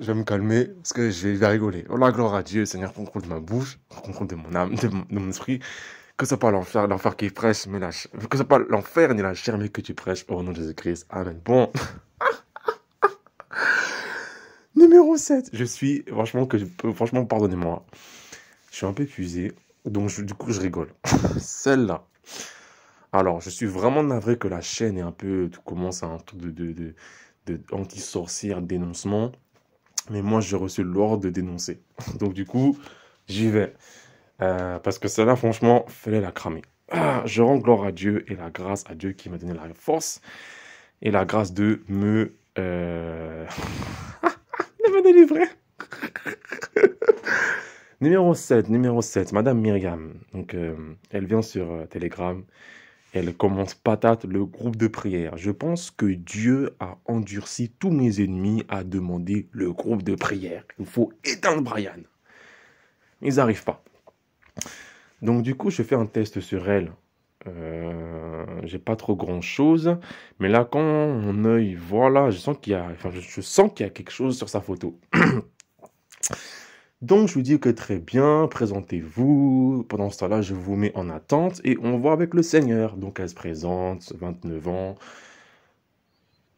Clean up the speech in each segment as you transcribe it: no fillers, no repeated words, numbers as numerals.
je vais me calmer parce que je vais rigoler. Oh la gloire à Dieu, Seigneur, contrôle de ma bouche, contrôle de mon âme, de mon esprit. Que ce soit pas l'enfer qui prêche, mais que ce soit pas l'enfer ni la chair, mais que tu prêches au nom de Jésus-Christ. Amen. Bon, numéro 7. Franchement, pardonnez-moi. Je suis un peu épuisé, donc du coup, je rigole. Celle-là. Alors, je suis vraiment navré que la chaîne est un peu, tout commence à un truc de anti-sorcière dénoncement. Mais moi, j'ai reçu l'ordre de dénoncer. Donc, du coup, j'y vais. Parce que celle-là, franchement, fallait la cramer. Je rends gloire à Dieu et la grâce à Dieu qui m'a donné la force et la grâce de de me délivrer. Numéro 7, Madame Myriam. Donc, elle vient sur Telegram. Elle commence patate le groupe de prière. Je pense que Dieu a endurci tous mes ennemis à demander le groupe de prière. Il faut éteindre Brian. Ils n'arrivent pas. Donc du coup, je fais un test sur elle. J'ai pas trop grand chose. Mais là, quand mon œil, voilà, je sens qu'il y a quelque chose sur sa photo. Donc je lui dis que très bien, présentez-vous. Pendant ce temps-là, je vous mets en attente et on voit avec le Seigneur. Donc elle se présente, 29 ans,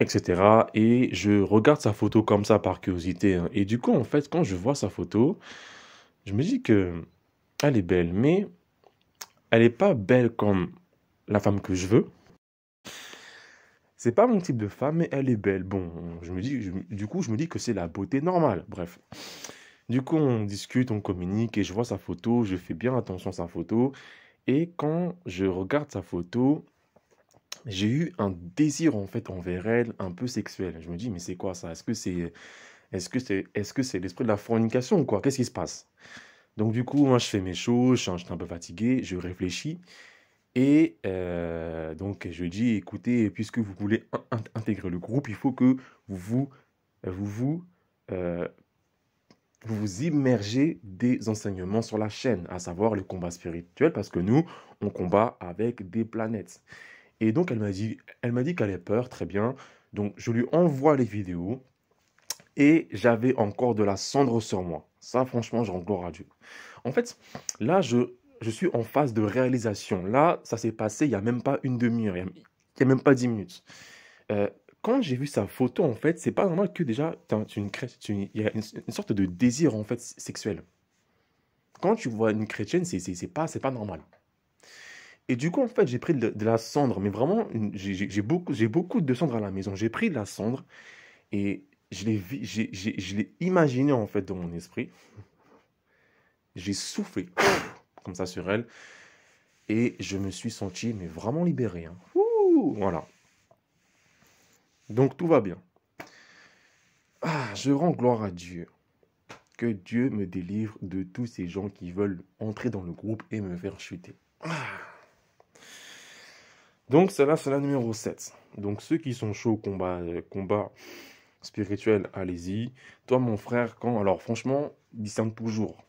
etc. Et je regarde sa photo comme ça par curiosité, hein. Et du coup, en fait, quand je vois sa photo, je me dis que elle est belle, mais elle n'est pas belle comme la femme que je veux. C'est pas mon type de femme, mais elle est belle. Bon, du coup, je me dis que c'est la beauté normale. Bref. Du coup, on discute, on communique et je vois sa photo, je fais bien attention à sa photo. Et quand je regarde sa photo, j'ai eu un désir en fait envers elle, un peu sexuel. Je me dis, mais c'est quoi ça? Est-ce que c'est l'esprit de la fornication ou quoi? Qu'est-ce qui se passe? Donc du coup, moi, je fais mes choses, je suis un peu fatigué, je réfléchis. Et donc, je lui dis, écoutez, puisque vous voulez intégrer le groupe, il faut que vous vous, vous, euh, vous vous immergez des enseignements sur la chaîne, à savoir le combat spirituel, parce que nous, on combat avec des planètes. Et donc, elle m'a dit qu'elle avait peur, très bien. Donc, je lui envoie les vidéos et j'avais encore de la cendre sur moi. Ça, franchement, je rends gloire à Dieu. En fait, là, je suis en phase de réalisation. Là, ça s'est passé il n'y a même pas une demi-heure, il n'y a même pas 10 minutes. Euh, Quand j'ai vu sa photo, en fait, c'est pas normal que déjà, il y a une sorte de désir, en fait, sexuel. Quand tu vois une chrétienne, c'est pas normal. Et du coup, en fait, j'ai pris de la cendre, mais vraiment, j'ai beaucoup de cendre à la maison. J'ai pris de la cendre et je l'ai imaginé, en fait, dans mon esprit. J'ai soufflé comme ça sur elle. Et je me suis senti, mais vraiment libéré, hein. Ouh, voilà. Donc tout va bien. Je rends gloire à Dieu. Que Dieu me délivre de tous ces gens qui veulent entrer dans le groupe et me faire chuter. Donc celle-là, c'est la numéro 7. Donc ceux qui sont chauds au combat spirituel, allez-y. Toi, mon frère, alors franchement, discerne toujours.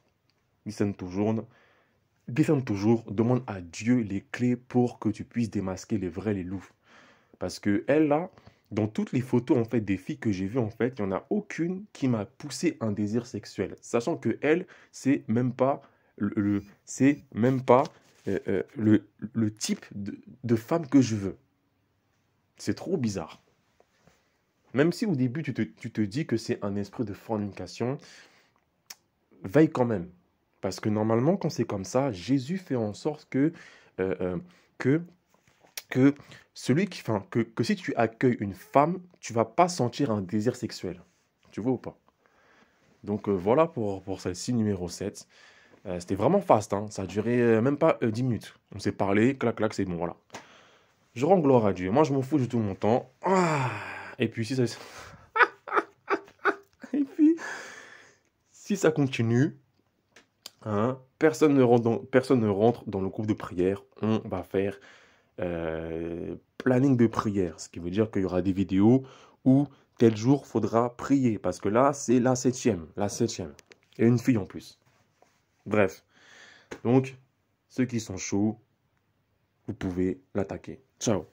Discerne toujours. Discerne toujours. Demande à Dieu les clés pour que tu puisses démasquer les vrais, les loups. Parce que elle, là, dans toutes les photos, en fait, des filles que j'ai vues, en fait, il n'y en a aucune qui m'a poussé un désir sexuel. Sachant que elle, c'est même pas c'est même pas le type de femme que je veux. C'est trop bizarre. Même si au début, tu te dis que c'est un esprit de fornication, veille quand même. Parce que normalement, quand c'est comme ça, Jésus fait en sorte euh, euh, que que que si tu accueilles une femme, tu vas pas sentir un désir sexuel. Tu vois ou pas? Donc voilà pour celle-ci, numéro 7. C'était vraiment fast, hein. Ça a duré même pas 10 minutes. On s'est parlé, clac, clac, c'est bon, voilà. Je rends gloire à Dieu. Moi, je m'en fous de tout mon temps. Et puis, et puis, si ça continue, hein, personne ne rentre dans le groupe de prière. On va faire planning de prière, ce qui veut dire qu'il y aura des vidéos où tel jour faudra prier, parce que là, c'est la septième, et une fille en plus. Bref, donc, ceux qui sont chauds, vous pouvez l'attaquer. Ciao.